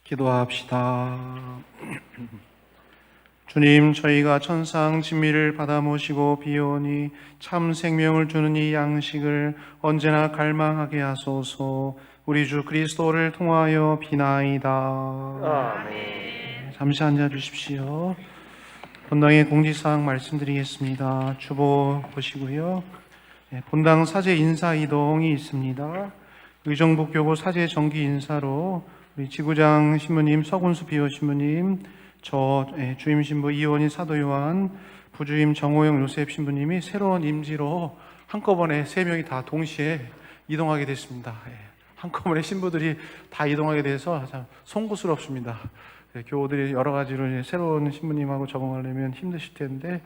기도합시다. 주님, 저희가 천상 진미를 받아 모시고 비오니 참 생명을 주는 이 양식을 언제나 갈망하게 하소서. 우리 주 그리스도를 통하여 비나이다. 아멘. 잠시 앉아 주십시오. 본당의 공지사항 말씀드리겠습니다. 주보 보시고요. 본당 사제 인사 이동이 있습니다. 의정부교구 사제 정기 인사로 우리 지구장 신부님, 서군수 비호 신부님, 저 주임 신부 이원희 사도 요한, 부주임 정호영 요셉 신부님이 새로운 임지로 한꺼번에 3명이 다 동시에 이동하게 됐습니다. 한꺼번에 신부들이 다 이동하게 돼서 참 송구스럽습니다. 교우들이 여러 가지로 새로운 신부님하고 적응하려면 힘드실 텐데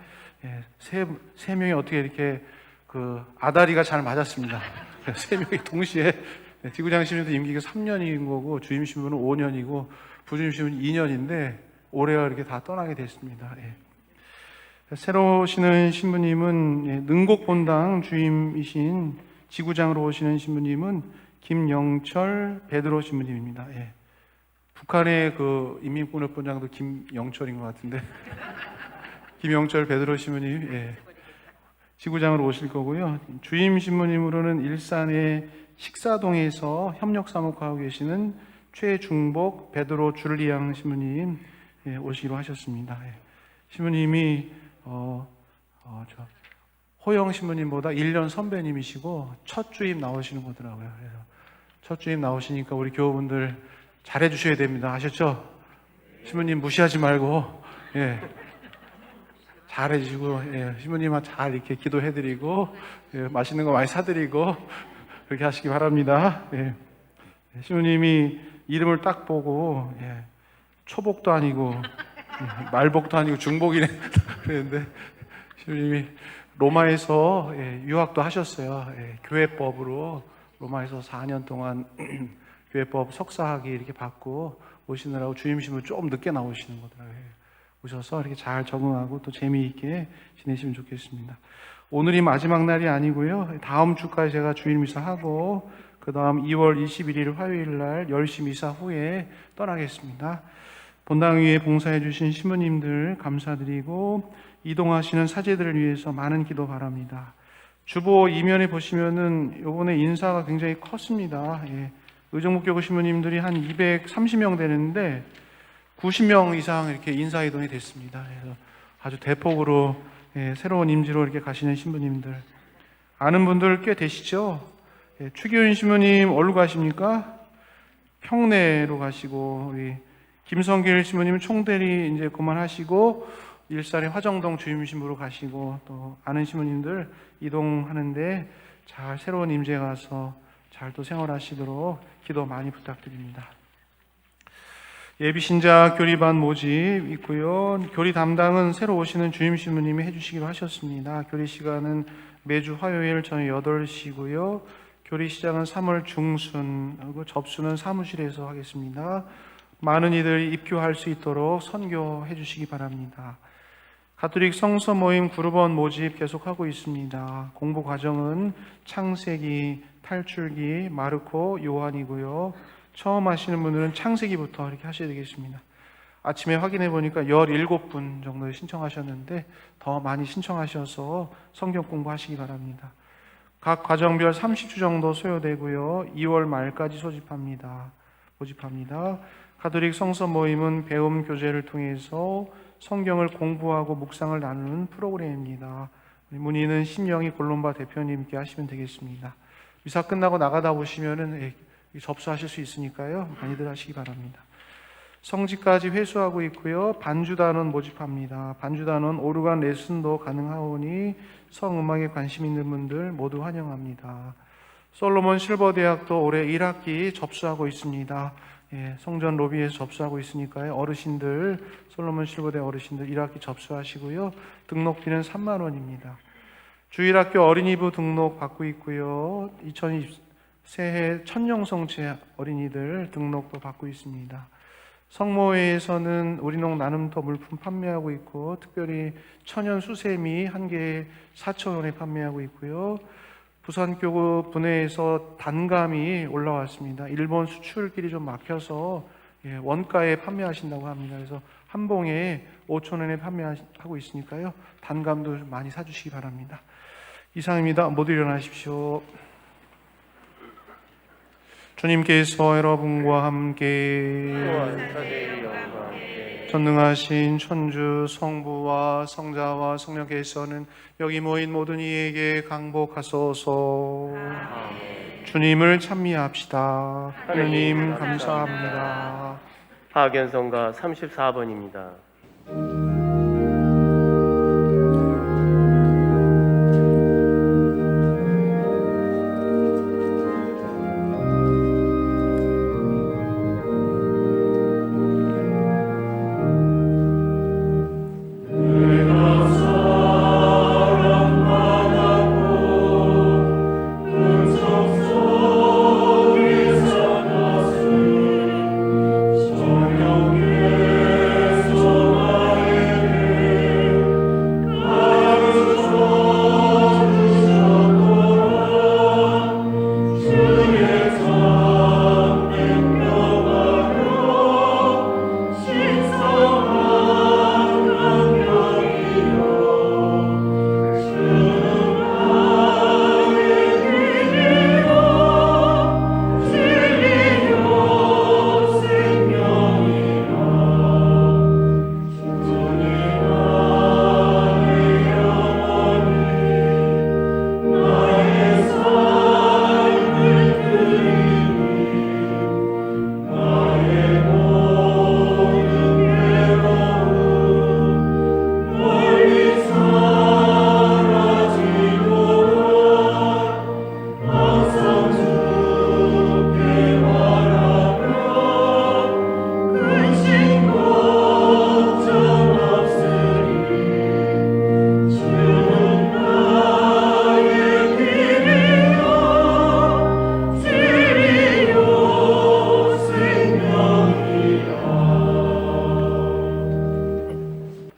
세 명이 어떻게 이렇게 그 아다리가 잘 맞았습니다. 3명이 동시에 지구장 신부도 임기가 3년인 거고 주임 신부는 5년이고 부주임 신부는 2년인데 올해와 이렇게 다 떠나게 됐습니다. 새로 오시는 신부님은 능곡 본당 주임이신 지구장으로 오시는 신부님은 김영철 베드로 신부님입니다. 북한의 그 인민군협본장도 김영철인 것 같은데 김영철 베드로 신부님 지구장으로 오실 거고요. 주임 신부님으로는 일산의 식사동에서 협력 사목하고 계시는 최중복 베드로 줄리앙 신부님 오시기로 하셨습니다. 신부님이 호영 신부님보다 1년 선배님이시고 첫 주임 나오시는 거더라고요. 그래서 첫 주임 나오시니까 우리 교우분들 잘해 주셔야 됩니다. 아셨죠? 신부님 무시하지 말고 잘해 주시고 신부님한테 잘 이렇게 기도해 드리고 맛있는 거 많이 사드리고 그렇게 하시기 바랍니다. 신부님이 이름을 딱 보고 초복도 아니고 말복도 아니고 중복이네 그랬는데 신부님이 로마에서 유학도 하셨어요. 교회법으로 로마에서 4년 동안 교회법 석사학위 이렇게 받고 오시느라고 주임 신부 조금 늦게 나오시는 거더라고요. 오셔서 이렇게 잘 적응하고 또 재미있게 지내시면 좋겠습니다. 오늘이 마지막 날이 아니고요. 다음 주까지 제가 주일 미사 하고 그 다음 2월 21일 화요일 날 10시 미사 후에 떠나겠습니다. 본당 위에 봉사해 주신 신부님들 감사드리고 이동하시는 사제들을 위해서 많은 기도 바랍니다. 주보 이면에 보시면은 요번에 인사가 굉장히 컸습니다. 의정부교구 신부님들이 한 230명 되는데 90명 이상 이렇게 인사 이동이 됐습니다. 그래서 아주 대폭으로 새로운 임지로 이렇게 가시는 신부님들 아는 분들 꽤 되시죠? 추기훈 신부님 어디로 가십니까? 평내로 가시고 우리 김성길 신부님 총대리 이제 그만하시고 일산의 화정동 주임 신부로 가시고 또 아는 신부님들 이동하는데 잘 새로운 임지에 가서 잘 또 생활하시도록 기도 많이 부탁드립니다. 예비신자 교리반 모집 있고요. 교리 담당은 새로 오시는 주임 신부님이 해주시기로 하셨습니다. 교리 시간은 매주 화요일 저녁 8시고요. 교리 시작은 3월 중순, 그리고 접수는 사무실에서 하겠습니다. 많은 이들이 입교할 수 있도록 선교해 주시기 바랍니다. 가톨릭 성서 모임 그룹원 모집 계속하고 있습니다. 공부 과정은 창세기, 탈출기, 마르코, 요한이고요. 처음 하시는 분들은 창세기부터 이렇게 하셔야 되겠습니다. 아침에 확인해 보니까 17분 정도 신청하셨는데 더 많이 신청하셔서 성경 공부하시기 바랍니다. 각 과정별 30주 정도 소요되고요. 2월 말까지 모집합니다. 가톨릭 성서 모임은 배움 교제를 통해서 성경을 공부하고 묵상을 나누는 프로그램입니다. 문의는 신영희 골롬바 대표님께 하시면 되겠습니다. 미사 끝나고 나가다 보시면은 접수하실 수 있으니까요. 많이들 하시기 바랍니다. 성지까지 회수하고 있고요. 반주단원 모집합니다. 반주단원 오르간 레슨도 가능하오니 성음악에 관심 있는 분들 모두 환영합니다. 솔로몬 실버대학도 올해 1학기 접수하고 있습니다. 성전 로비에서 접수하고 있으니까요. 어르신들, 솔로몬 실버대 어르신들 1학기 접수하시고요. 등록비는 3만 원입니다. 주일학교 어린이부 등록 받고 있고요. 2020 새해 천년성체 어린이들 등록도 받고 있습니다. 성모회에서는 우리농 나눔터 물품 판매하고 있고 특별히 천연 수세미 한 개에 4,000원에 판매하고 있고요. 부산교구 분해에서 단감이 올라왔습니다. 일본 수출길이 좀 막혀서 원가에 판매하신다고 합니다. 그래서 한 봉에 5,000원에 판매하고 있으니까요. 단감도 좀 많이 사주시기 바랍니다. 이상입니다. 모두 일어나십시오. 주님께서 여러분과 함께 또한 사제의 영과 함께 전능하신 천주 성부와 성자와 성령께서는 여기 모인 모든 이에게 강복하소서. 주님을 찬미합시다. 하느님 감사합니다. 파견성가 34번입니다.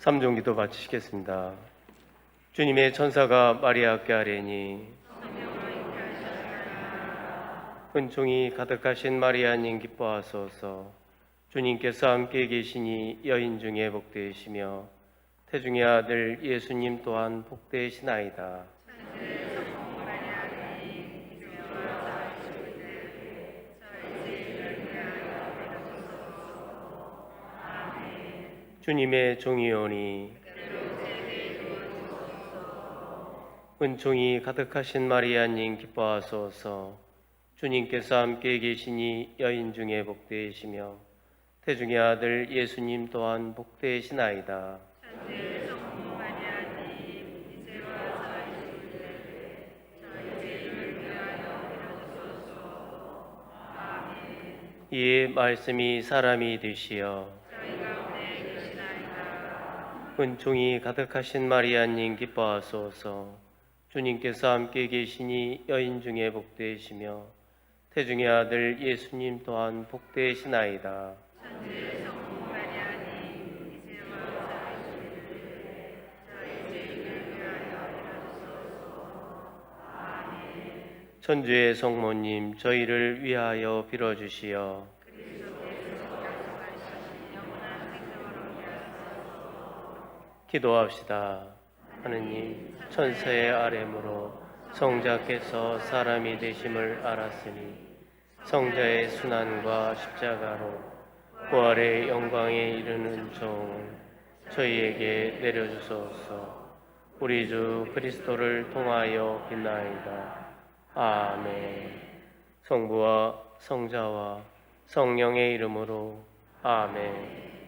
삼종기도 바치시겠습니다. 주님의 천사가 마리아께 아뢰니 은총이 가득하신 마리아님 기뻐하소서. 주님께서 함께 계시니 여인 중에 복되시며 태중의 아들 예수님 또한 복되시나이다. 주님의 종이오니 은총이 가득하신 마리아님 기뻐하소서. 주님께서 함께 계시니 여인 중에 복되시며 태중의 아들 예수님 또한 복되시나이다. 이에 말씀이 사람이 되시어 은총이 가득하신 마리아님 기뻐하소서. 주님께서 함께 계시니 여인 중에 복되시며 태중의 아들 예수님 또한 복되시나이다. 천주의 성모님, 저희를 위하여 빌어주시어 기도합시다. 하느님, 천사의 아뢰므로 성자께서 사람이 되심을 알았으니 성자의 순환과 십자가로 부활의 영광에 이르는 종을 저희에게 내려주소서. 우리 주 그리스도를 통하여 빛나이다. 아멘. 성부와 성자와 성령의 이름으로 아멘.